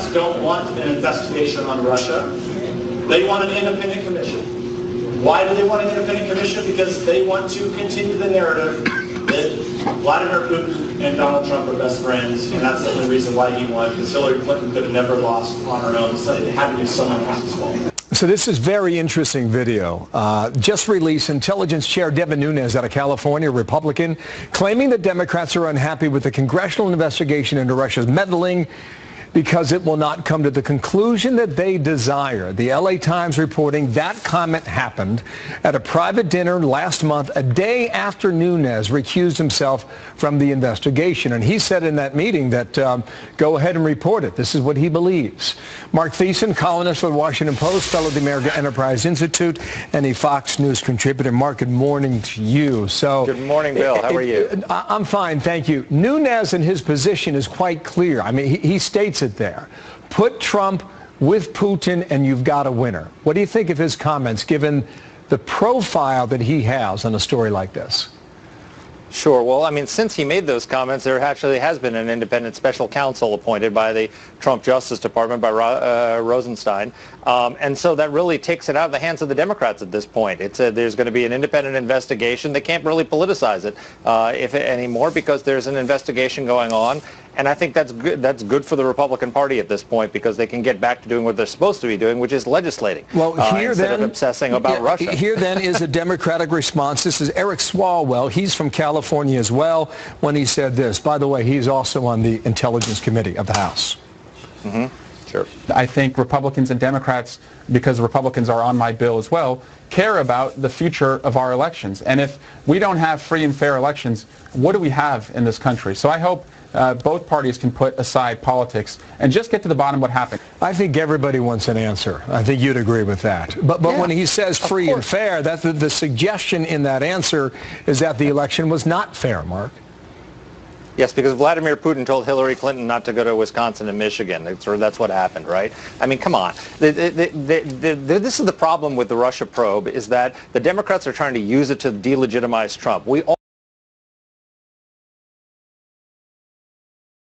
Democrats don't want an investigation on Russia. They want an independent commission. Why do they want an independent commission? Because they want to continue the narrative that Vladimir Putin and Donald Trump are best friends, and that's the only reason why he won, because Hillary Clinton could have never lost on her own, so it had to be someone else's fault. So this is very interesting video. Just released, Intelligence Chair Devin Nunes out of California, Republican, claiming that Democrats are unhappy with the congressional investigation into Russia's meddling because it will not come to the conclusion that they desire. The LA Times reporting that comment happened at a private dinner last month, a day after Nunes recused himself from the investigation. And he said in that meeting that go ahead and report it. This is what he believes. Mark Thiessen, columnist for the Washington Post, fellow of the American Enterprise Institute, and a Fox News contributor. Mark, good morning to you. So, good morning, Bill. How are you? I'm fine, thank you. Nunes and his position is quite clear. I mean, he states it there. Put Trump with Putin and you've got a winner. What do you think of his comments, given the profile that he has on a story like this? Sure. Well, I mean, since he made those comments, there actually has been an independent special counsel appointed by the Trump Justice Department, by Rosenstein. And so that really takes it out of the hands of the Democrats at this point. There's going to be an independent investigation. They can't really politicize it anymore because there's an investigation going on. And I think that's good. That's good for the Republican Party at this point because they can get back to doing what they're supposed to be doing, which is legislating. Well, here instead then, of obsessing about Russia. Here then is a Democratic response. This is Eric Swalwell. He's from California as well. When he said this, by the way, he's also on the Intelligence Committee of the House. Mm-hmm. Sure. I think Republicans and Democrats, because Republicans are on my bill as well, care about the future of our elections. And if we don't have free and fair elections, what do we have in this country? So I hope both parties can put aside politics and just get to the bottom of what happened. I think everybody wants an answer. I think you'd agree with that. But yeah, when he says free and fair, that's the suggestion in that answer is that the election was not fair, Mark. Yes, because Vladimir Putin told Hillary Clinton not to go to Wisconsin and Michigan. That's what happened, right? I mean, come on. This is the problem with the Russia probe, is that the Democrats are trying to use it to delegitimize Trump. We all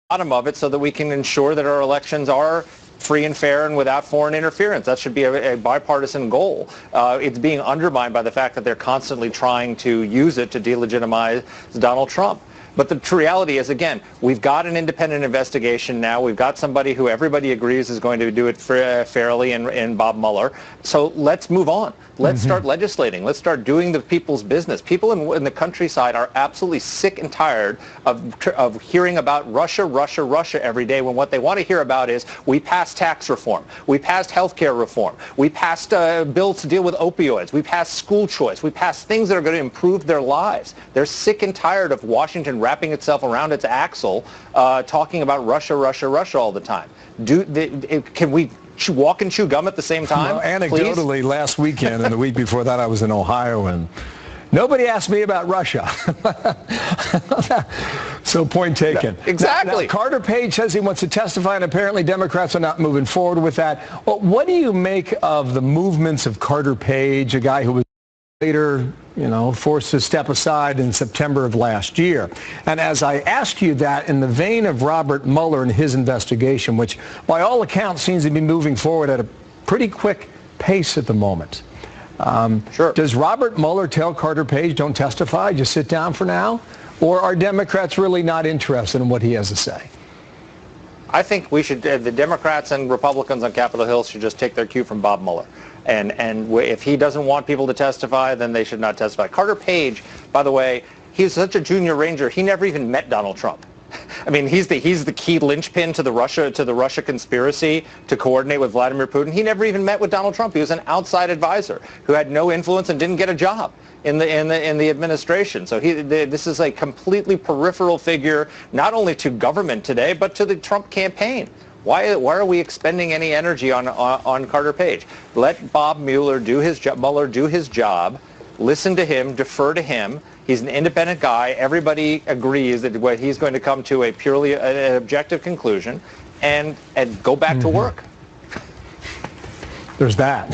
bottom of it so that we can ensure that our elections are free and fair and without foreign interference. That should be a bipartisan goal. It's being undermined by the fact that they're constantly trying to use it to delegitimize Donald Trump. But the reality is, again, we've got an independent investigation now. We've got somebody who everybody agrees is going to do it fairly in Bob Mueller. So let's move on. Let's start legislating. Let's start doing the people's business. People in the countryside are absolutely sick and tired of hearing about Russia, Russia, Russia every day, when what they want to hear about is we passed tax reform. We passed health care reform. We passed bills to deal with opioids. We passed school choice. We passed things that are going to improve their lives. They're sick and tired of Washington wrapping itself around its axle, talking about Russia, Russia, Russia all the time. Can we walk and chew gum at the same time? Well, anecdotally, please? Last weekend and the week before that, I was in Ohio, and nobody asked me about Russia. So point taken. Exactly. Now, Carter Page says he wants to testify, and apparently Democrats are not moving forward with that. Well, what do you make of the movements of Carter Page, a guy who was later, forced to step aside in September of last year? And as I ask you that, in the vein of Robert Mueller and his investigation, which by all accounts seems to be moving forward at a pretty quick pace at the moment, sure. Does Robert Mueller tell Carter Page, don't testify, just sit down for now? Or are Democrats really not interested in what he has to say? I think we should, the Democrats and Republicans on Capitol Hill should just take their cue from Bob Mueller. And if he doesn't want people to testify, then they should not testify. Carter Page, by the way, he's such a junior ranger, he never even met Donald Trump. I mean, he's the key linchpin to the Russia conspiracy to coordinate with Vladimir Putin. He never even met with Donald Trump. He was an outside advisor who had no influence and didn't get a job in the administration. So this is a completely peripheral figure, not only to government today, but to the Trump campaign. Why are we expending any energy on Carter Page? Let Bob Mueller do his job. Listen to him, defer to him. He's an independent guy. Everybody agrees that he's going to come to a purely objective conclusion and go back to work. There's that.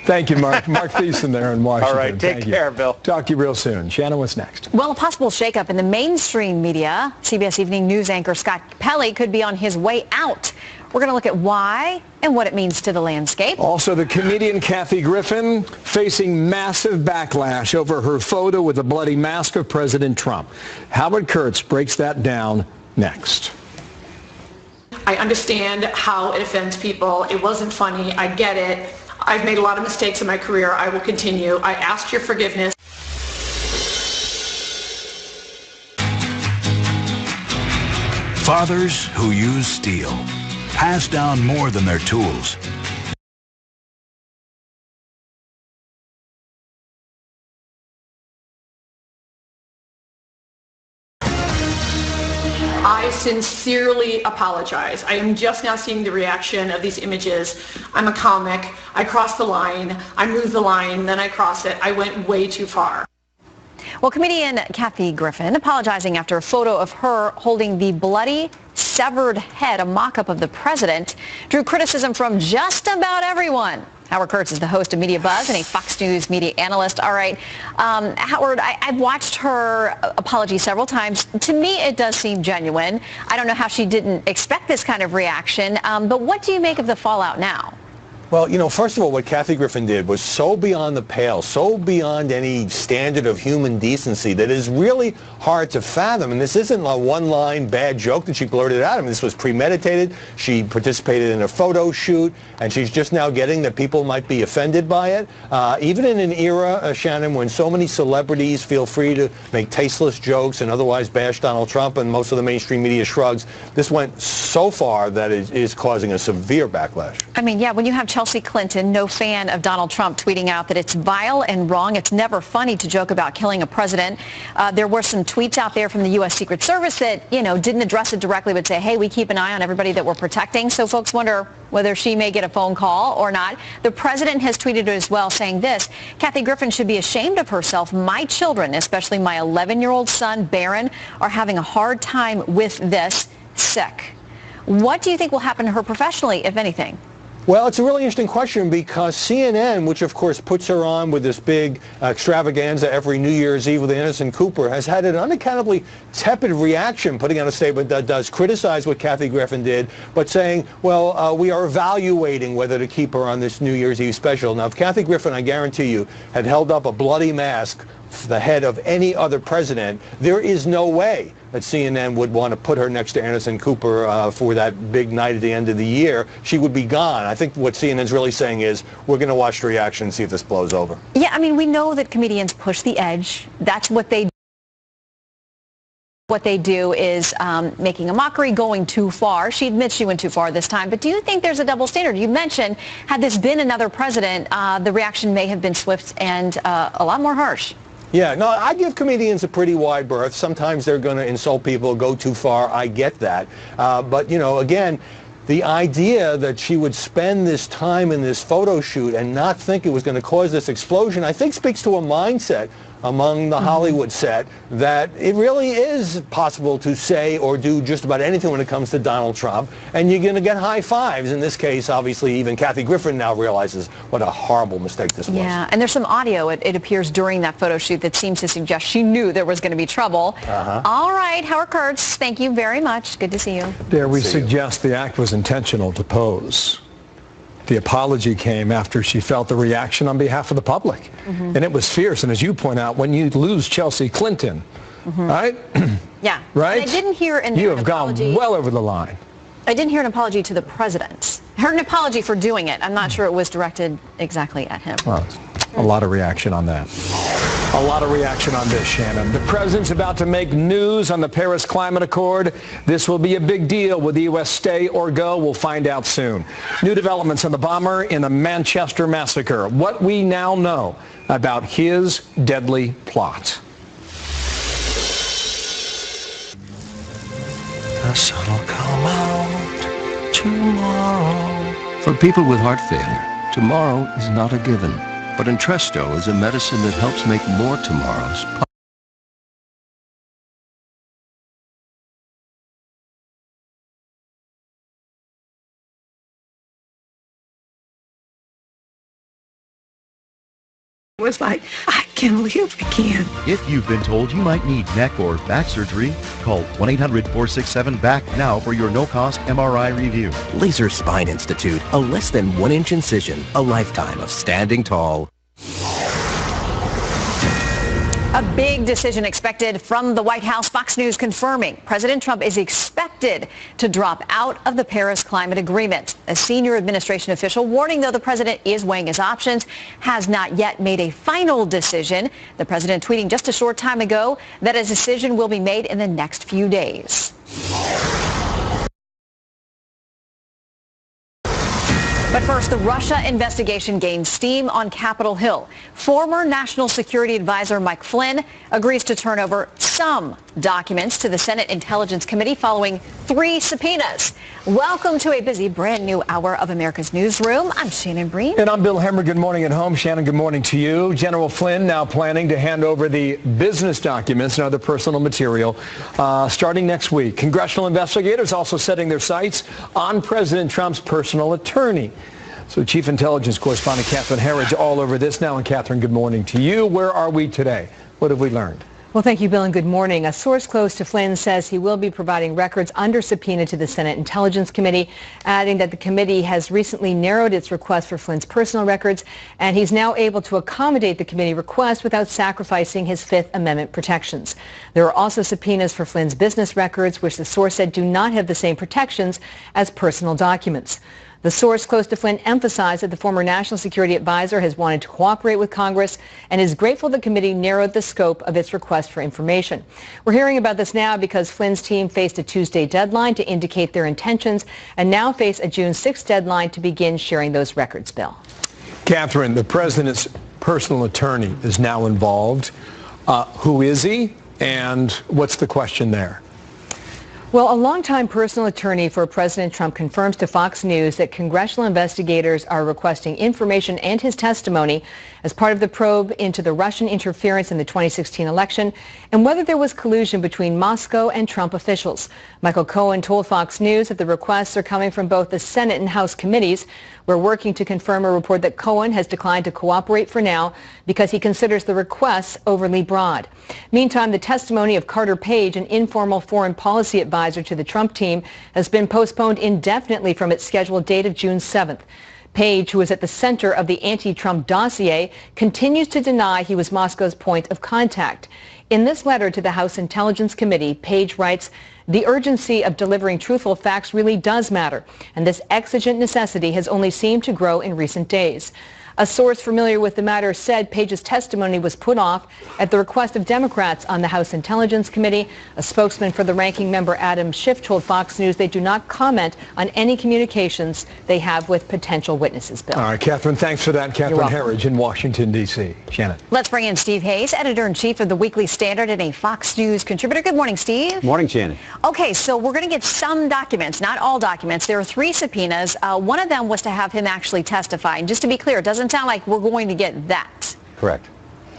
Thank you, Mark. Mark Thiessen there in Washington. All right, take Thank you. care, Bill. Talk to you real soon. Shannon, what's next? Well, a possible shakeup in the mainstream media. CBS Evening News anchor Scott Pelley could be on his way out. We're going to look at why and what it means to the landscape. Also, the comedian Kathy Griffin facing massive backlash over her photo with the bloody mask of President Trump. Howard Kurtz breaks that down next. I understand how it offends people. It wasn't funny. I get it. I've made a lot of mistakes in my career. I will continue. I asked your forgiveness. Fathers who use steel pass down more than their tools. I sincerely apologize. I am just now seeing the reaction of these images. I'm a comic. I crossed the line. I moved the line, then I cross it. I went way too far. Well, comedian Kathy Griffin apologizing after a photo of her holding the bloody, severed head, a mock-up of the president, drew criticism from just about everyone. Howard Kurtz is the host of Media Buzz and a Fox News media analyst. All right, Howard, I've watched her apology several times. To me, it does seem genuine. I don't know how she didn't expect this kind of reaction, but what do you make of the fallout now? Well, you know, first of all, what Kathy Griffin did was so beyond the pale, so beyond any standard of human decency that is really hard to fathom. And this isn't a one-line bad joke that she blurted out. I mean, this was premeditated. She participated in a photo shoot, and she's just now getting that people might be offended by it. Even in an era, Shannon, when so many celebrities feel free to make tasteless jokes and otherwise bash Donald Trump and most of the mainstream media shrugs, this went so far that it is causing a severe backlash. I mean, yeah, when you have Chelsea Clinton, no fan of Donald Trump, tweeting out that it's vile and wrong. It's never funny to joke about killing a president. There were some tweets out there from the U.S. Secret Service that, didn't address it directly, but say, hey, we keep an eye on everybody that we're protecting. So folks wonder whether she may get a phone call or not. The president has tweeted as well saying this: Kathy Griffin should be ashamed of herself. My children, especially my 11-year-old son, Barron, are having a hard time with this. Sick. What do you think will happen to her professionally, if anything? Well, it's a really interesting question because CNN, which of course puts her on with this big extravaganza every New Year's Eve with Anderson Cooper, has had an unaccountably tepid reaction, putting out a statement that does criticize what Kathy Griffin did, but saying, well, we are evaluating whether to keep her on this New Year's Eve special. Now, if Kathy Griffin, I guarantee you, had held up a bloody mask for the head of any other president, there is no way that CNN would want to put her next to Anderson Cooper for that big night at the end of the year. She would be gone. I think what CNN's really saying is, we're going to watch the reaction and see if this blows over. Yeah, I mean, we know that comedians push the edge. That's what they do. What they do is making a mockery, going too far. She admits she went too far this time. But do you think there's a double standard? You mentioned, had this been another president, the reaction may have been swift and a lot more harsh. Yeah, no, I give comedians a pretty wide berth. Sometimes they're going to insult people, go too far. I get that. But, again, the idea that she would spend this time in this photo shoot and not think it was going to cause this explosion, I think speaks to a mindset among the Hollywood set that it really is possible to say or do just about anything when it comes to Donald Trump, and you're going to get high fives. In this case, obviously, even Kathy Griffin now realizes what a horrible mistake this was. Yeah, and there's some audio, it appears, during that photo shoot that seems to suggest she knew there was going to be trouble. All right, Howard Kurtz, thank you very much. Good to see you. Dare we suggest the act was intentional to pose? The apology came after she felt the reaction on behalf of the public. And it was fierce. And as you point out, when you lose Chelsea Clinton, right? Yeah. Right? And I didn't hear You have gone well over the line. I didn't hear an apology to the president. I heard an apology for doing it. I'm not sure it was directed exactly at him. Well, a lot of reaction on that. A lot of reaction on this, Shannon. The president's about to make news on the Paris Climate Accord. This will be a big deal. Will the U.S. stay or go? We'll find out soon. New developments on the bomber in the Manchester massacre. What we now know about his deadly plot. The sun will come out tomorrow. For people with heart failure, tomorrow is not a given. But Entresto is a medicine that helps make more tomorrows was like, I can live again. If you've been told you might need neck or back surgery, call 1-800-467-BACK now for your no-cost MRI review. Laser Spine Institute, a less than 1-inch incision, a lifetime of standing tall. A big decision expected from the White House. Fox News confirming President Trump is expected to drop out of the Paris Climate Agreement. A senior administration official warning, though, the president is weighing his options, has not yet made a final decision. The president tweeting just a short time ago that a decision will be made in the next few days. But first, the Russia investigation gains steam on Capitol Hill. Former National Security Advisor Mike Flynn agrees to turn over some documents to the Senate Intelligence Committee following 3 subpoenas. Welcome to a busy, brand new hour of America's Newsroom. I'm Shannon Breen. And I'm Bill Hemmer. Good morning at home. Shannon, good morning to you. General Flynn now planning to hand over the business documents and other personal material starting next week. Congressional investigators also setting their sights on President Trump's personal attorney. So Chief Intelligence Correspondent Catherine Herridge all over this now. And Catherine, good morning to you. Where are we today? What have we learned? Well, thank you, Bill, and good morning. A source close to Flynn says he will be providing records under subpoena to the Senate Intelligence Committee, adding that the committee has recently narrowed its request for Flynn's personal records, and he's now able to accommodate the committee request without sacrificing his Fifth Amendment protections. There are also subpoenas for Flynn's business records, which the source said do not have the same protections as personal documents. The source close to Flynn emphasized that the former National Security Advisor has wanted to cooperate with Congress and is grateful the committee narrowed the scope of its request for information. We're hearing about this now because Flynn's team faced a Tuesday deadline to indicate their intentions and now face a June 6th deadline to begin sharing those records, Bill. Catherine, the president's personal attorney is now involved. Who is he, and what's the question there? Well, a longtime personal attorney for President Trump confirms to Fox News that congressional investigators are requesting information and his testimony as part of the probe into the Russian interference in the 2016 election and whether there was collusion between Moscow and Trump officials. Michael Cohen told Fox News that the requests are coming from both the Senate and House committees. We're working to confirm a report that Cohen has declined to cooperate for now because he considers the requests overly broad. Meantime, the testimony of Carter Page, an informal foreign policy advisor to the Trump team, has been postponed indefinitely from its scheduled date of June 7th. Page, who is at the center of the anti-Trump dossier, continues to deny he was Moscow's point of contact. In this letter to the House Intelligence Committee, Page writes, "The urgency of delivering truthful facts really does matter, and this exigent necessity has only seemed to grow in recent days." A source familiar with the matter said Page's testimony was put off at the request of Democrats on the House Intelligence Committee. A spokesman for the ranking member, Adam Schiff, told Fox News they do not comment on any communications they have with potential witnesses, Bill. All right, Catherine, thanks for that. Catherine Herridge in Washington, D.C. Shannon. Let's bring in Steve Hayes, editor-in-chief of the Weekly Standard and a Fox News contributor. Good morning, Steve. Morning, Shannon. Okay, so we're going to get some documents, not all documents. There are 3 subpoenas. One of them was to have him actually testify. And just to be clear, it doesn't sound like we're going to get that. Correct.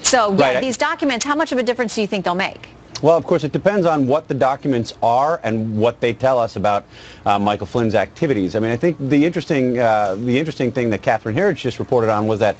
So, yeah, these documents, how much of a difference do you think they'll make? Well, of course, it depends on what the documents are and what they tell us about Michael Flynn's activities. I mean, I think the interesting thing that Catherine Herridge just reported on was that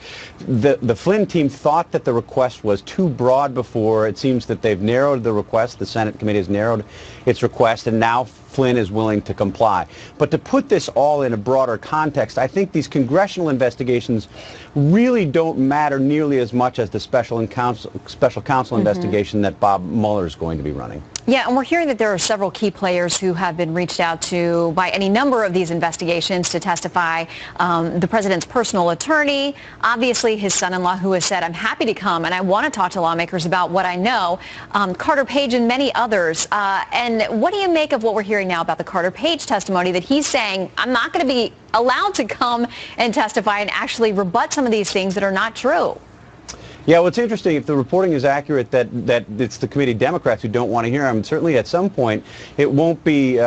the Flynn team thought that the request was too broad before. It seems that they've narrowed the request. The Senate committee has narrowed its request, and now Flynn is willing to comply. But to put this all in a broader context, I think these congressional investigations really don't matter nearly as much as the special counsel investigation that Bob Mueller is going to be running. Yeah, and we're hearing that there are several key players who have been reached out to by any number of these investigations to testify. The president's personal attorney, obviously his son-in-law, who has said, I'm happy to come and I want to talk to lawmakers about what I know, Carter Page and many others. And what do you make of what we're hearing now about the Carter Page testimony, that he's saying, I'm not going to be allowed to come and testify and actually rebut some of these things that are not true? Yeah, well, it's interesting if the reporting is accurate that it's the committee Democrats who don't want to hear him. Certainly, at some point, it won't be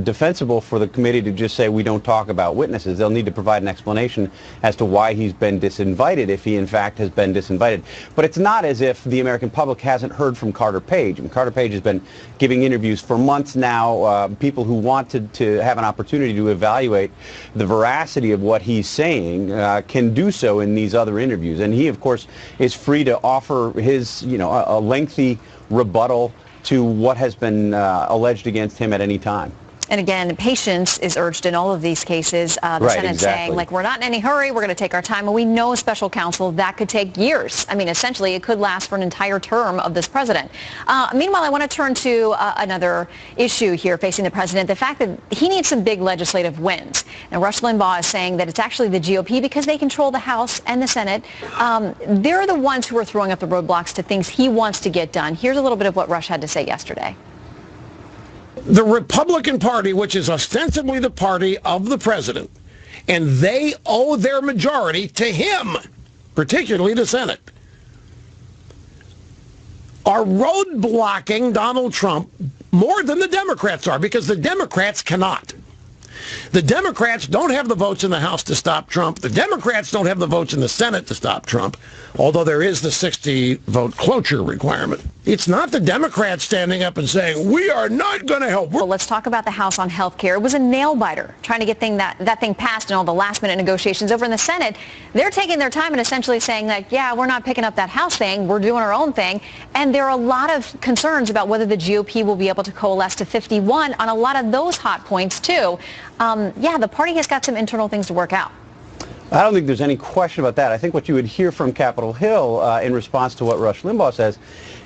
defensible for the committee to just say we don't talk about witnesses. They'll need to provide an explanation as to why he's been disinvited, if he in fact has been disinvited. But it's not as if the American public hasn't heard from Carter Page. I mean, Carter Page has been giving interviews for months now. People who wanted to have an opportunity to evaluate the veracity of what he's saying can do so in these other interviews. And he, of course, is free to offer his, a lengthy rebuttal to what has been alleged against him at any time. And again, patience is urged in all of these cases. The Senate saying, like, we're not in any hurry, we're going to take our time. And we know special counsel, that could take years. I mean, essentially, it could last for an entire term of this president. Meanwhile, I want to turn to another issue here facing the president, the fact that he needs some big legislative wins. And Rush Limbaugh is saying that it's actually the GOP because they control the House and the Senate. They're the ones who are throwing up the roadblocks to things he wants to get done. Here's a little bit of what Rush had to say yesterday. The Republican Party, which is ostensibly the party of the president, and they owe their majority to him, particularly the Senate, are roadblocking Donald Trump more than the Democrats are, because the Democrats cannot. The Democrats don't have the votes in the House to stop Trump. The Democrats don't have the votes in the Senate to stop Trump, although there is the 60-vote cloture requirement. It's not the Democrats standing up and saying, we are not going to help. Well, let's talk about the House on health care. It was a nail-biter trying to get that thing passed in all the last-minute negotiations. Over in the Senate, they're taking their time and essentially saying that, yeah, we're not picking up that House thing. We're doing our own thing. And there are a lot of concerns about whether the GOP will be able to coalesce to 51 on a lot of those hot points, too. Yeah, the party has got some internal things to work out. I don't think there's any question about that. I think what you would hear from Capitol Hill in response to what Rush Limbaugh says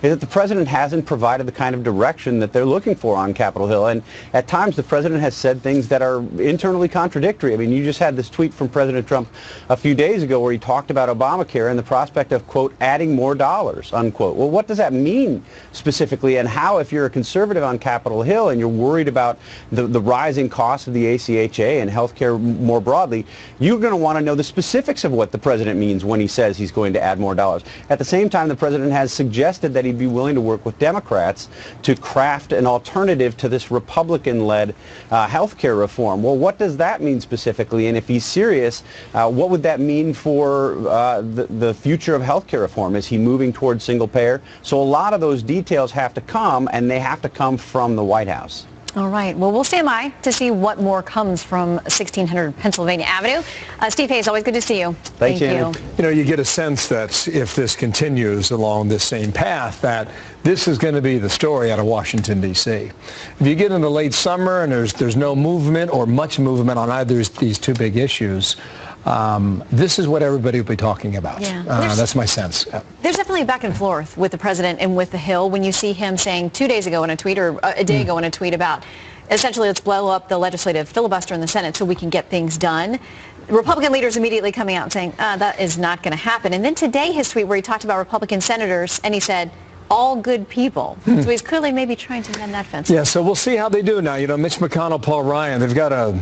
is that the president hasn't provided the kind of direction that they're looking for on Capitol Hill. And at times the president has said things that are internally contradictory. I mean, you just had this tweet from President Trump a few days ago where he talked about Obamacare and the prospect of, quote, adding more dollars, unquote. Well, what does that mean specifically, and how, if you're a conservative on Capitol Hill and you're worried about the rising costs of the ACHA and health care more broadly, you're going to want to know the specifics of what the president means when he says he's going to add more dollars. At the same time, the president has suggested that he'd be willing to work with Democrats to craft an alternative to this Republican-led health care reform. Well, what does that mean specifically? And if he's serious, what would that mean for the future of health care reform? Is he moving towards single payer? So a lot of those details have to come, and they have to come from the White House. All right. Well, we'll stand by to see what more comes from 1600 Pennsylvania Avenue. Steve Hayes, always good to see you. Thank you. You know, you get a sense that if this continues along this same path, that this is going to be the story out of Washington, D.C. If you get into late summer and there's no movement or much movement on either of these two big issues, this is what everybody will be talking about. Yeah. That's my sense. There's definitely a back and forth with the president and with the Hill when you see him saying 2 days ago in a tweet, or a day ago in a tweet, about essentially let's blow up the legislative filibuster in the Senate so we can get things done. Republican leaders immediately coming out and saying that is not going to happen. And then today his tweet where he talked about Republican senators and he said, all good people. So he's clearly maybe trying to mend that fence. Yeah, so we'll see how they do now. You know, Mitch McConnell, Paul Ryan, they've got a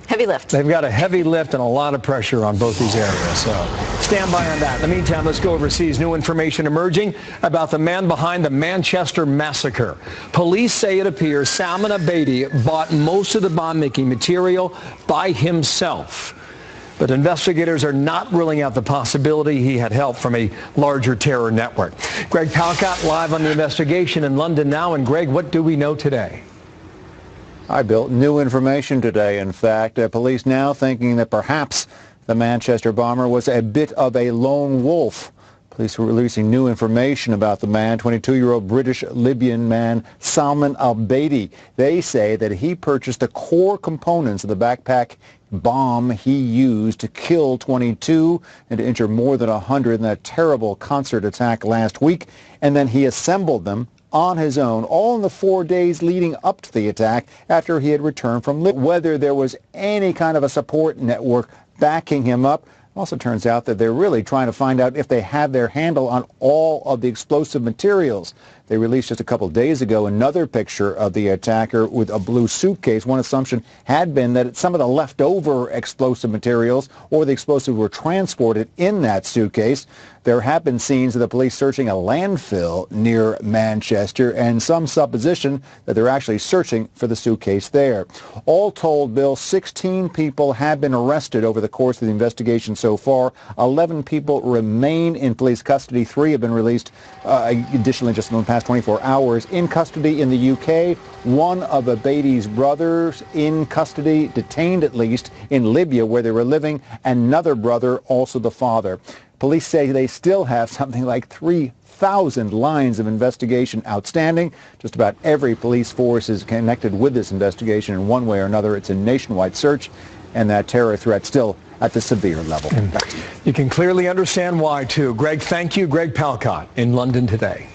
heavy lift. They've got a heavy lift and a lot of pressure on both these areas. So stand by on that. In the meantime, let's go overseas. New information emerging about the man behind the Manchester massacre. Police say it appears Salman Abedi bought most of the bomb-making material by himself. But investigators are not ruling out the possibility he had help from a larger terror network. Greg Palkot live on the investigation in London now. And Greg, what do we know today? Hi, Bill. New information today, in fact. Police now thinking that perhaps the Manchester bomber was a bit of a lone wolf. Police were releasing new information about the man, 22-year-old British-Libyan man Salman Abedi. They say that he purchased the core components of the backpack bomb he used to kill 22 and to injure more than 100 in that terrible concert attack last week, and then he assembled them on his own, all in the 4 days leading up to the attack after he had returned from Libya. Whether there was any kind of a support network backing him up. Also turns out that they're really trying to find out if they have their handle on all of the explosive materials. They released just a couple days ago another picture of the attacker with a blue suitcase. One assumption had been that some of the leftover explosive materials or the explosives were transported in that suitcase. There have been scenes of the police searching a landfill near Manchester and some supposition that they're actually searching for the suitcase there. All told, Bill, 16 people have been arrested over the course of the investigation so far. 11 people remain in police custody. 3 have been released additionally just in the past 24 hours. In custody in the UK, one of Abedi's brothers in custody, detained at least, in Libya where they were living. Another brother, also the father. Police say they still have something like 3,000 lines of investigation outstanding. Just about every police force is connected with this investigation in one way or another. It's a nationwide search, and that terror threat still at the severe level. You can clearly understand why, too. Greg, thank you. Greg Palcott in London today.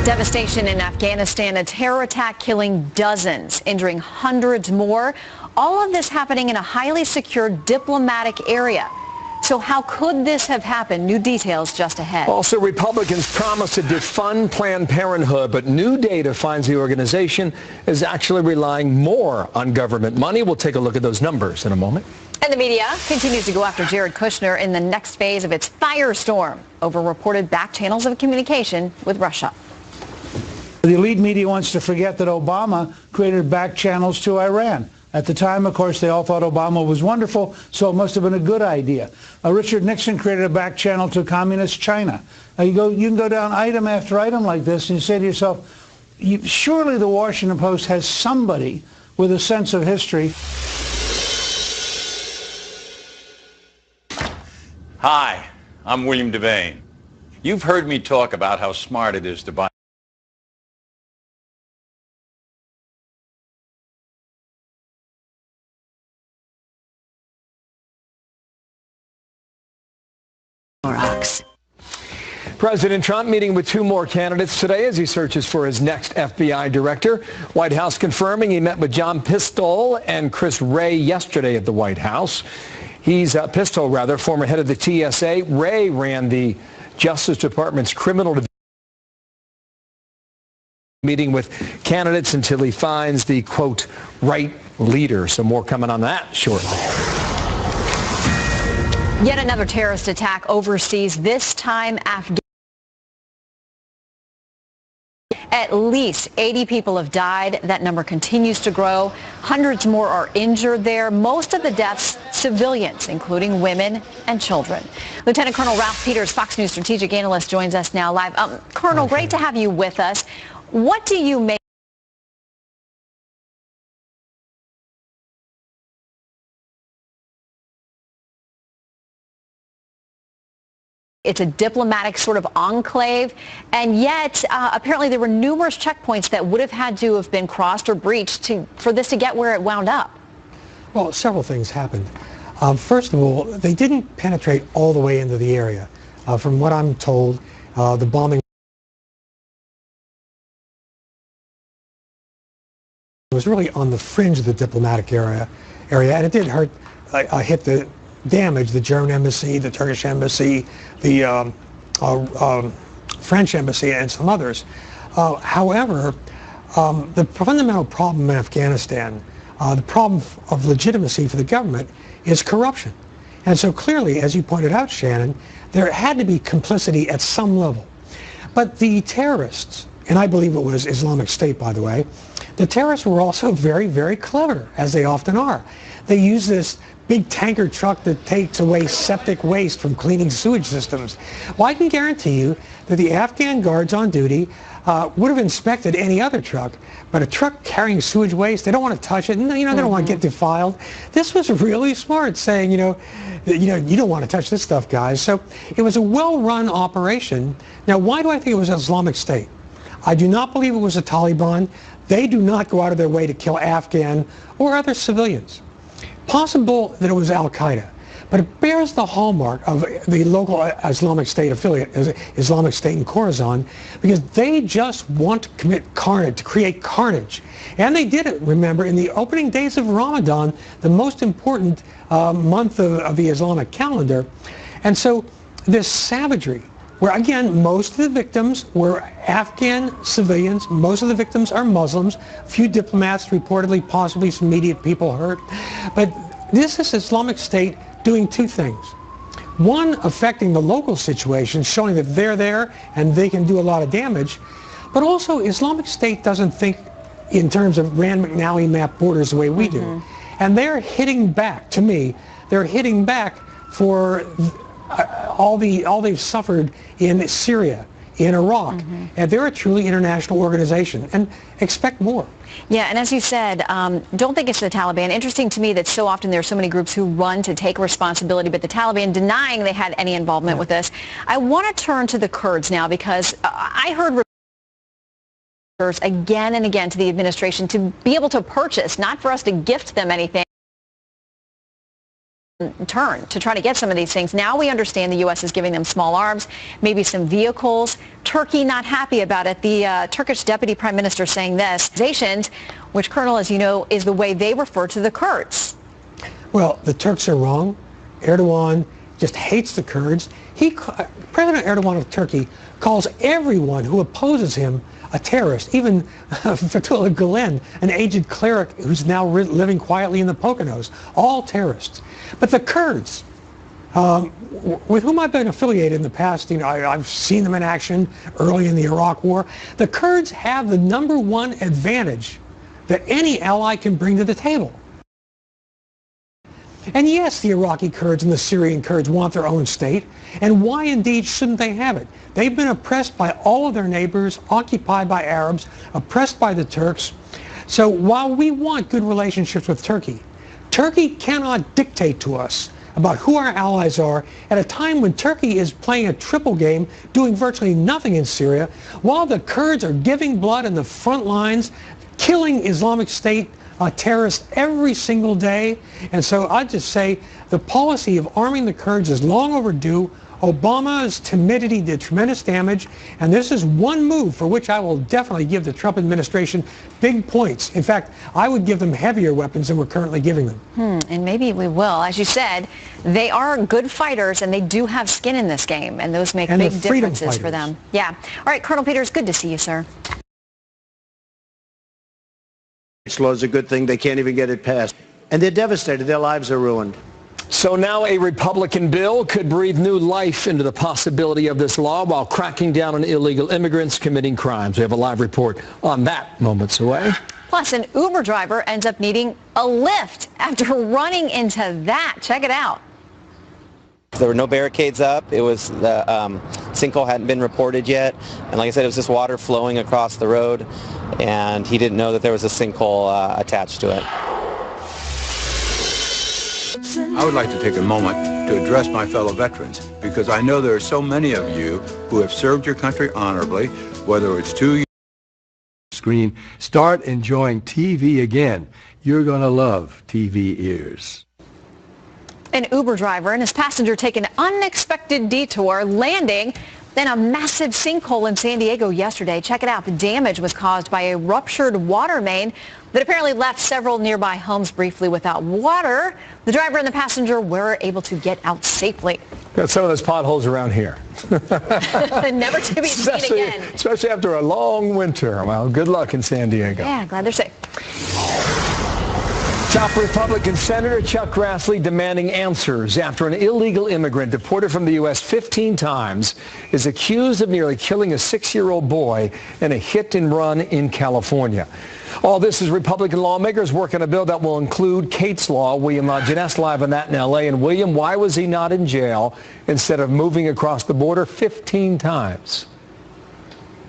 Devastation in Afghanistan, a terror attack killing dozens, injuring hundreds more. All of this happening in a highly secure diplomatic area. So how could this have happened? New details just ahead. Also, Republicans promised to defund Planned Parenthood, but new data finds the organization is actually relying more on government money. We'll take a look at those numbers in a moment. And the media continues to go after Jared Kushner in the next phase of its firestorm over reported back channels of communication with Russia. The elite media wants to forget that Obama created back channels to Iran. At the time, of course, they all thought Obama was wonderful, so it must have been a good idea. Richard Nixon created a back channel to communist China. Now you can go down item after item like this, and you say to yourself, surely the Washington Post has somebody with a sense of history. Hi, I'm William Devane. You've heard me talk about how smart it is to buy President Trump meeting with 2 more candidates today as he searches for his next FBI director. White House confirming he met with John Pistole and Chris Wray yesterday at the White House. He's Pistole, former head of the TSA. Wray ran the Justice Department's criminal division, meeting with candidates until he finds the, quote, right leader. So more coming on that shortly. Yet another terrorist attack overseas, this time Afghanistan. At least 80 people have died. That number continues to grow. Hundreds more are injured there. Most of the deaths, civilians, including women and children. Lieutenant Colonel Ralph Peters, Fox News strategic analyst, joins us now live. Colonel, great to have you with us. What do you make? It's a diplomatic sort of enclave, and yet apparently there were numerous checkpoints that would have had to have been crossed or breached for this to get where it wound up. Well, several things happened. First of all, they didn't penetrate all the way into the area. From what I'm told, the bombing was really on the fringe of the diplomatic area, and it did hurt, hit the damage the German embassy, the Turkish embassy, the French embassy, and some others. However, the fundamental problem in Afghanistan, the problem of legitimacy for the government, is corruption. And so clearly, as you pointed out, Shannon, there had to be complicity at some level. But the terrorists, and I believe it was Islamic State, by the way, the terrorists were also very, very clever, as they often are. They used this big tanker truck that takes away septic waste from cleaning sewage systems. Well, I can guarantee you that the Afghan guards on duty would have inspected any other truck, but a truck carrying sewage waste, they don't want to touch it. They don't want to get defiled. This was really smart, saying, you don't want to touch this stuff, guys. So it was a well-run operation. Now, why do I think it was Islamic State? I do not believe it was the Taliban. They do not go out of their way to kill Afghan or other civilians. Possible that it was Al-Qaeda, but it bears the hallmark of the local Islamic State affiliate, Islamic State in Khorasan, because they just want to commit carnage, to create carnage. And they did it, remember, in the opening days of Ramadan, the most important month of the Islamic calendar. And so this savagery where, again, most of the victims were Afghan civilians. Most of the victims are Muslims. A few diplomats, reportedly, possibly some media people hurt. But this is Islamic State doing two things. One, affecting the local situation, showing that they're there and they can do a lot of damage. But also, Islamic State doesn't think in terms of Rand McNally map borders the way we do. And they're hitting back, to me, they're hitting back for all they've suffered in Syria, in Iraq. And they're a truly international organization. And expect more. Yeah, and as you said, don't think it's the Taliban. Interesting to me that so often there are so many groups who run to take responsibility, but the Taliban denying they had any involvement with this. I want to turn to the Kurds now, because I heard again and again to the administration to be able to purchase, not for us to gift them anything, turn to try to get some of these things. Now we understand the U.S. is giving them small arms, maybe some vehicles. Turkey not happy about it. The Turkish deputy prime minister saying this, which, Colonel, as you know, is the way they refer to the Kurds. Well, the Turks are wrong. Erdogan just hates the Kurds. President Erdogan of Turkey calls everyone who opposes him a terrorist, even Fethullah Gulen, an aged cleric who's now living quietly in the Poconos, all terrorists. But the Kurds, with whom I've been affiliated in the past, I've seen them in action early in the Iraq War, the Kurds have the #1 advantage that any ally can bring to the table. And yes, the Iraqi Kurds and the Syrian Kurds want their own state, and why indeed shouldn't they have it? They've been oppressed by all of their neighbors, occupied by Arabs, oppressed by the Turks. So while we want good relationships with Turkey, Turkey cannot dictate to us about who our allies are at a time when Turkey is playing a triple game, doing virtually nothing in Syria, while the Kurds are giving blood in the front lines, killing Islamic State terrorists every single day. And so I'd just say the policy of arming the Kurds is long overdue. Obama's timidity did tremendous damage, and this is one move for which I will definitely give the Trump administration big points. In fact, I would give them heavier weapons than we're currently giving them. And maybe we will. As you said, they are good fighters, and they do have skin in this game, and those make big differences for them. Yeah. All right, Colonel Peters, good to see you, sir. Law is a good thing. They can't even get it passed. And they're devastated. Their lives are ruined. So now a Republican bill could breathe new life into the possibility of this law while cracking down on illegal immigrants committing crimes. We have a live report on that moments away. Plus, an Uber driver ends up needing a lift after running into that. Check it out. There were no barricades up. It was the sinkhole hadn't been reported yet. And like I said, it was just water flowing across the road. And he didn't know that there was a sinkhole attached to it. I would like to take a moment to address my fellow veterans, because I know there are so many of you who have served your country honorably, whether it's 2 years. Screen. Start enjoying TV again. You're going to love TV ears. An Uber driver and his passenger take an unexpected detour, landing in a massive sinkhole in San Diego yesterday. Check it out. The damage was caused by a ruptured water main that apparently left several nearby homes briefly without water. The driver and the passenger were able to get out safely. Got some of those potholes around here. Never to be seen again. Especially after a long winter. Well, good luck in San Diego. Yeah, glad they're safe. Top Republican Senator Chuck Grassley demanding answers after an illegal immigrant deported from the U.S. 15 times is accused of nearly killing a 6-year-old boy in a hit and run in California. All this is Republican lawmakers working a bill that will include Kate's Law. William Jeunesse live on that in L.A. And William, why was he not in jail instead of moving across the border 15 times?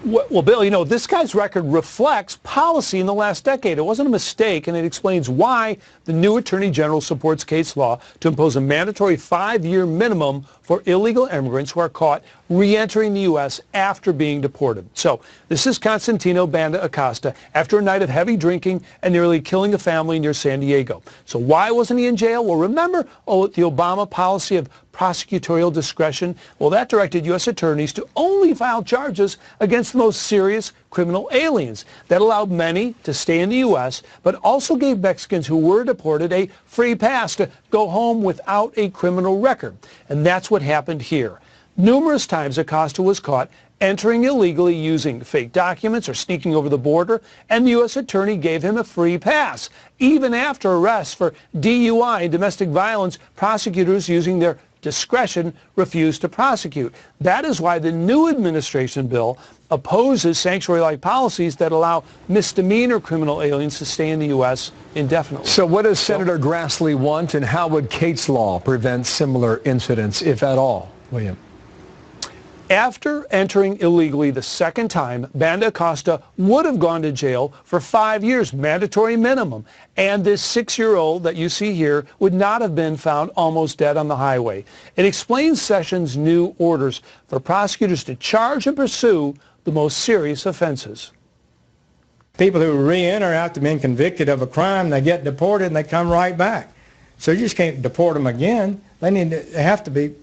Well, Bill, this guy's record reflects policy in the last decade. It wasn't a mistake, and it explains why the new Attorney General supports Kate's Law to impose a mandatory 5-year minimum for illegal immigrants who are caught re-entering the U.S. after being deported. So this is Constantino Banda Acosta after a night of heavy drinking and nearly killing a family near San Diego. So why wasn't he in jail? Well, remember the Obama policy of prosecutorial discretion? Well, that directed U.S. attorneys to only file charges against the most serious criminal aliens. That allowed many to stay in the U.S., but also gave Mexicans who were deported a free pass to go home without a criminal record. And that's what happened here. Numerous times Acosta was caught entering illegally using fake documents or sneaking over the border, and the U.S. attorney gave him a free pass. Even after arrests for DUI and domestic violence, prosecutors using their discretion refused to prosecute. That is why the new administration bill opposes sanctuary-like policies that allow misdemeanor criminal aliens to stay in the U.S. indefinitely. So what does Senator Grassley want, and how would Kate's law prevent similar incidents, if at all, William? After entering illegally the second time, Banda Acosta would have gone to jail for 5 years, mandatory minimum. And this 6-year-old that you see here would not have been found almost dead on the highway. It explains Sessions' new orders for prosecutors to charge and pursue the most serious offenses. People who re-enter after being convicted of a crime, they get deported and they come right back. So you just can't deport them again. They have to be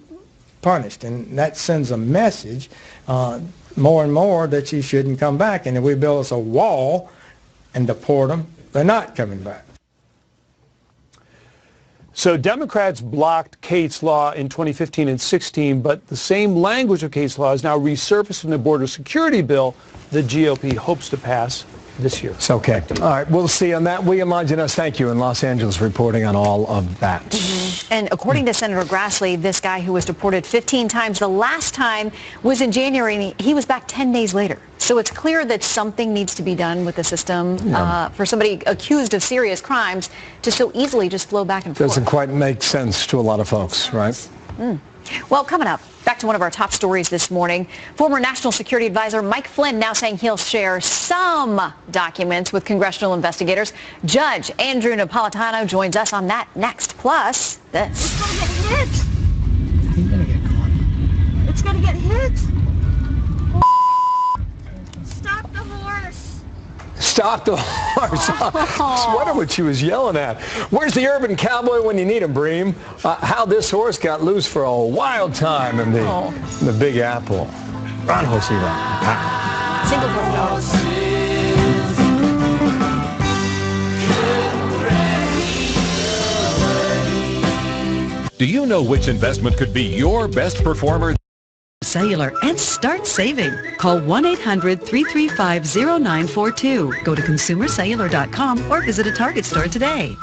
punished, and that sends a message more and more that you shouldn't come back. And if we build us a wall and deport them, they're not coming back. So Democrats blocked Kate's law in 2015 and 16, but the same language of Kate's law is now resurfaced in the border security bill the GOP hopes to pass this year. It's okay. All right, we'll see on that. William Longinus, thank you in Los Angeles, reporting on all of that. And according to Senator Grassley, this guy who was deported 15 times, the last time was in January, and he was back 10 days later. So it's clear that something needs to be done with the system for somebody accused of serious crimes to so easily just flow back and forth. Doesn't quite make sense to a lot of folks, right? Well, coming up, back to one of our top stories this morning. Former National Security Advisor Mike Flynn now saying he'll share some documents with congressional investigators. Judge Andrew Napolitano joins us on that next. Plus, this. It's gonna get hit. It's gonna get hit. Stop the horse. Stop the horse. I was wondering what she was yelling at. Where's the urban cowboy when you need him, Bream? How this horse got loose for a wild time in the Big Apple. Run, horsey, run. Single Do you know which investment could be your best performer? Cellular and start saving. Call 1-800-335-0942. Go to consumercellular.com or visit a Target store today.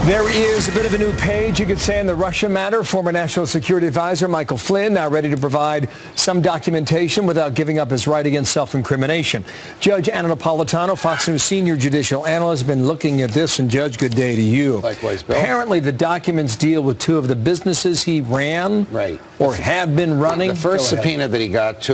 There is a bit of a new page, you could say, in the Russia matter. Former National Security Advisor Michael Flynn now ready to provide some documentation without giving up his right against self-incrimination. Judge Anna Napolitano, Fox News senior judicial analyst, has been looking at this. And Judge, good day to you. Likewise, Bill. Apparently the documents deal with two of the businesses he ran or had been running. The first subpoena that he got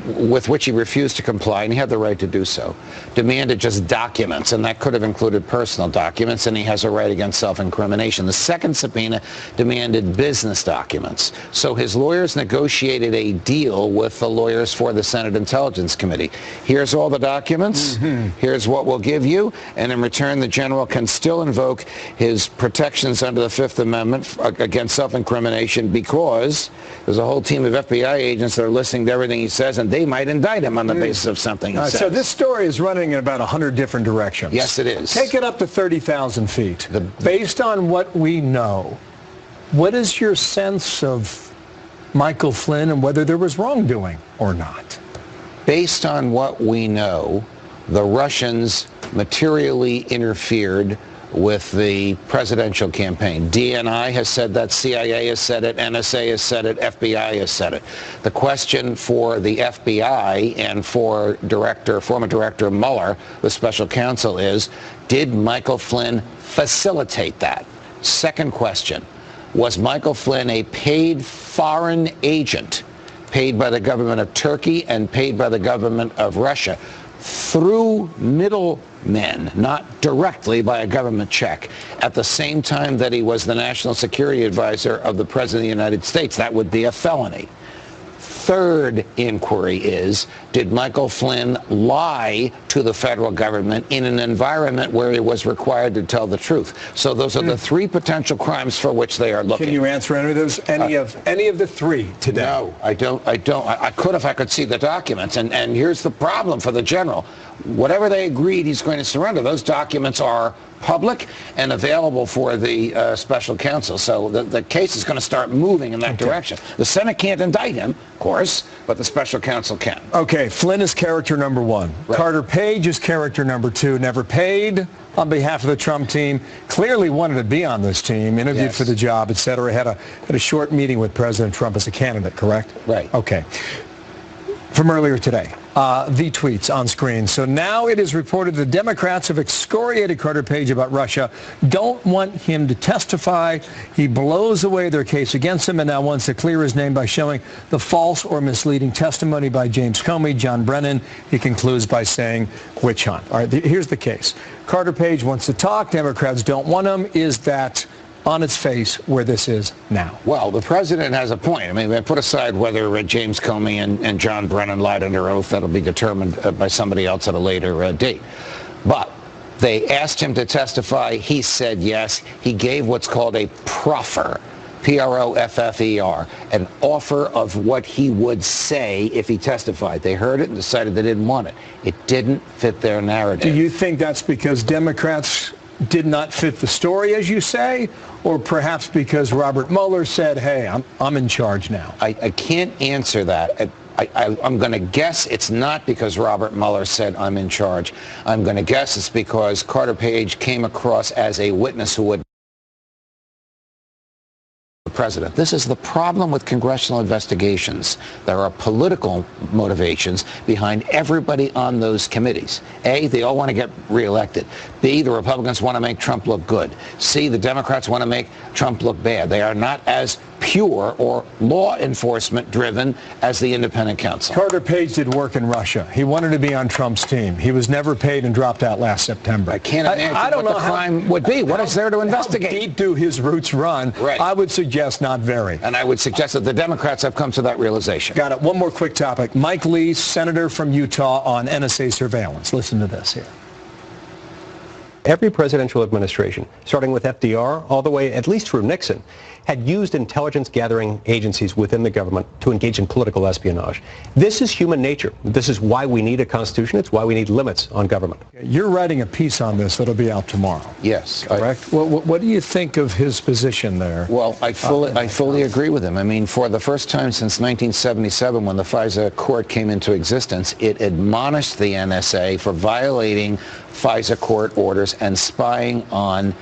with which he refused to comply, and he had the right to do so, demanded just documents, and that could have included personal documents, and he has a right against self-incrimination. The second subpoena demanded business documents. So his lawyers negotiated a deal with the lawyers for the Senate Intelligence Committee. Here's all the documents. Here's what we'll give you. And in return, the general can still invoke his protections under the Fifth Amendment against self-incrimination because there's a whole team of FBI agents that are listening to everything he says, and they might indict him on the basis of something he says. So this story is running in about 100 different directions. Yes, it is. Take it up to 30,000 feet. Based on what we know, what is your sense of Michael Flynn and whether there was wrongdoing or not? Based on what we know, the Russians materially interfered with the presidential campaign. DNI has said that, CIA has said it, NSA has said it, FBI has said it. The question for the FBI and for former Director Mueller, the special counsel, is, did Michael Flynn facilitate that? Second question, was Michael Flynn a paid foreign agent, paid by the government of Turkey and paid by the government of Russia, through middlemen, not directly by a government check, at the same time that he was the National Security Advisor of the President of the United States? That would be a felony. third inquiry is, did Michael Flynn lie to the federal government in an environment where he was required to tell the truth? So those are the three potential crimes for which they are looking. Can you answer any of those? Any of the three today? No, I don't. I could if I could see the documents. And here's the problem for the general. Whatever they agreed he's going to surrender, those documents are public and available for the special counsel. So the case is going to start moving in that direction. The Senate can't indict him, of course, but the special counsel can. Okay, Flynn is character number one. Right. Carter Page is character number two. Never paid on behalf of the Trump team. Clearly wanted to be on this team, interviewed for the job, et cetera. Had a short meeting with President Trump as a candidate, correct? Right. Okay. From earlier today, the tweets on screen. So now it is reported the Democrats have excoriated Carter Page about Russia, don't want him to testify. He blows away their case against him and now wants to clear his name by showing the false or misleading testimony by James Comey, John Brennan. He concludes by saying witch hunt. All right, here's the case. Carter Page wants to talk. Democrats don't want him. Is that on its face where this is now? Well, the president has a point. I mean, put aside whether James Comey and John Brennan lied under oath. That'll be determined by somebody else at a later date. But they asked him to testify. He said yes. He gave what's called a proffer, P-R-O-F-F-E-R, an offer of what he would say if he testified. They heard it and decided they didn't want it. It didn't fit their narrative. Do you think that's because Democrats did not fit the story, as you say, or perhaps because Robert Mueller said, hey, I'm in charge now? I can't answer that. I'm going to guess it's not because Robert Mueller said I'm in charge. I'm going to guess it's because Carter Page came across as a witness who would president. This is the problem with congressional investigations. There are political motivations behind everybody on those committees. A, they all want to get reelected. B, the Republicans want to make Trump look good. C, the Democrats want to make Trump look bad. They are not as pure or law enforcement driven as the independent counsel. Carter Page did work in Russia. He wanted to be on Trump's team. He was never paid and dropped out last September. I can't imagine what the crime would be. What is there to investigate? How deep do his roots run? Right. I would suggest not very. And I would suggest that the Democrats have come to that realization. Got it. One more quick topic. Mike Lee, senator from Utah, on NSA surveillance. Listen to this here. Every presidential administration, starting with FDR all the way at least through Nixon, had used intelligence gathering agencies within the government to engage in political espionage. This is human nature. This is why we need a constitution. It's why we need limits on government. You're writing a piece on this that'll be out tomorrow. Yes. Correct? What do you think of his position there? Well, I fully agree with him. I mean, for the first time since 1977, when the FISA court came into existence, it admonished the NSA for violating FISA court orders and spying on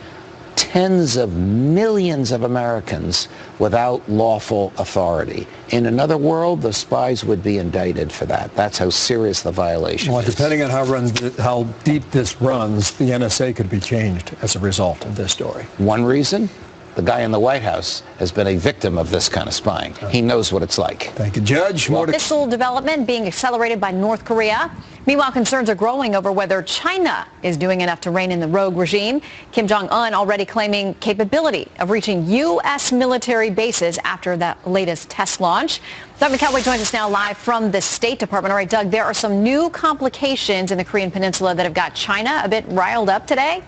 tens of millions of Americans without lawful authority. In another world, the spies would be indicted for that. That's how serious the violation is. Depending on how deep this runs, the NSA could be changed as a result of this story. One reason? The guy in the White House has been a victim of this kind of spying. He knows what it's like. Thank you, Judge. Missile development being accelerated by North Korea. Meanwhile, concerns are growing over whether China is doing enough to rein in the rogue regime. Kim Jong-un already claiming capability of reaching U.S. military bases after that latest test launch. Doug McElroy joins us now live from the State Department. All right, Doug, there are some new complications in the Korean Peninsula that have got China a bit riled up today.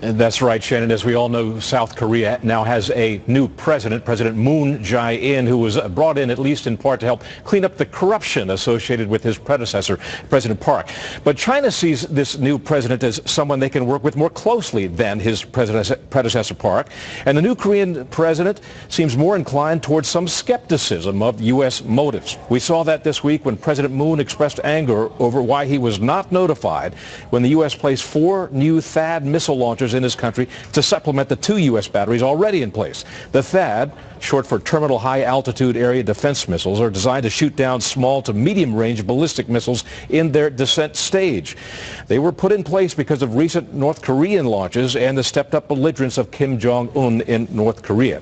That's right, Shannon. As we all know, South Korea now has a new president, President Moon Jae-in, who was brought in at least in part to help clean up the corruption associated with his predecessor, President Park. But China sees this new president as someone they can work with more closely than his predecessor Park. And the new Korean president seems more inclined towards some skepticism of U.S. motives. We saw that this week when President Moon expressed anger over why he was not notified when the U.S. placed 4 new THAAD missile launchers in his country to supplement the 2 U.S. batteries already in place. The THAAD, short for Terminal High Altitude Area Defense Missiles, are designed to shoot down small to medium-range ballistic missiles in their descent stage. They were put in place because of recent North Korean launches and the stepped-up belligerence of Kim Jong-un in North Korea.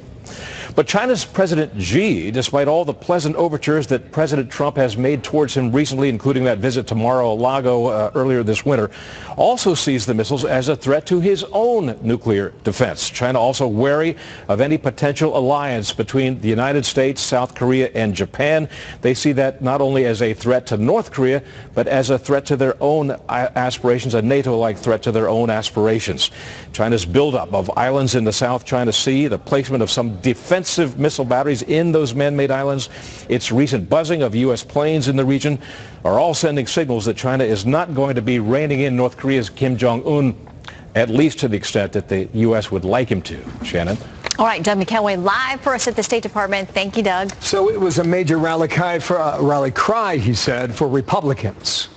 But China's President Xi, despite all the pleasant overtures that President Trump has made towards him recently, including that visit to Mar-a-Lago earlier this winter, also sees the missiles as a threat to his own nuclear defense. China also wary of any potential alliance between the United States, South Korea, and Japan. They see that not only as a threat to North Korea, but as a threat to their own aspirations, a NATO-like threat to their own aspirations. China's buildup of islands in the South China Sea, the placement of some defensive missile batteries in those man-made islands, its recent buzzing of U.S. planes in the region are all sending signals that China is not going to be reining in North Korea's Kim Jong-un, at least to the extent that the U.S. would like him to. Shannon? All right, Doug McKelway live for us at the State Department. Thank you, Doug. So it was a major rally cry, he said, for Republicans.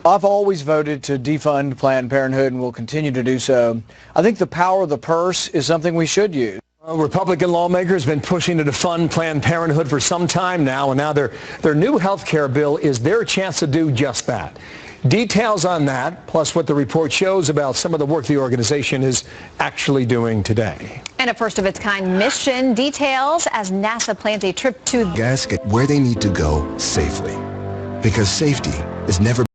I've always voted to defund Planned Parenthood and will continue to do so. I think the power of the purse is something we should use. Republican lawmakers have been pushing to defund Planned Parenthood for some time now, and now their new health care bill is their chance to do just that. Details on that, plus what the report shows about some of the work the organization is actually doing today. And a first-of-its-kind mission details as NASA plans a trip to... Guys get where they need to go safely, because safety is never